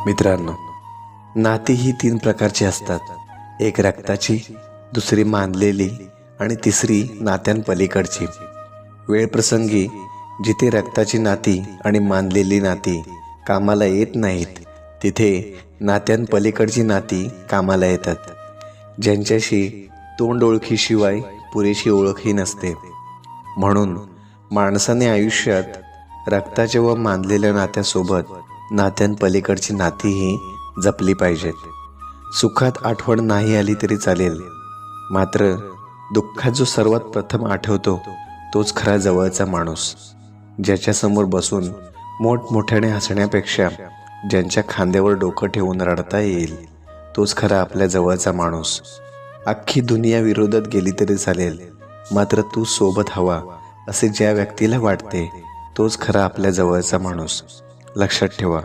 मित्रांनो, नाती ही 3 प्रकारची असतात. एक रक्ताची, दुसरी मानलेली आणि तिसरी नात्यांपलीकडची. वेळप्रसंगी जिथे रक्ताची नाती आणि मानलेली नाती कामाला येत नाहीत, तिथे नात्यांपलीकडची नाती कामाला येतात. ज्यांच्याशी तोंड ओळखीशिवाय पुरेशी ओळखही नसते. म्हणून माणसाने आयुष्यात रक्ताच्या व मानलेल्या नात्यासोबत नात्यांपलीकडची नातीही जपली पाहिजेत. सुखात आठवण नाही आली तरी चालेल, मात्र दुःखात जो सर्वात प्रथम आठवतो तोच खरा जवळचा माणूस. ज्याच्यासमोर बसून मोठमोठ्याने हसण्यापेक्षा ज्यांच्या खांद्यावर डोकं ठेवून रडता येईल तोच खरा आपल्या जवळचा माणूस. अख्खी दुनिया विरोधात गेली तरी चालेल, मात्र तू सोबत हवा असे ज्या व्यक्तीला वाटते तोच खरा आपल्या जवळचा माणूस. लक्षात ठेवा.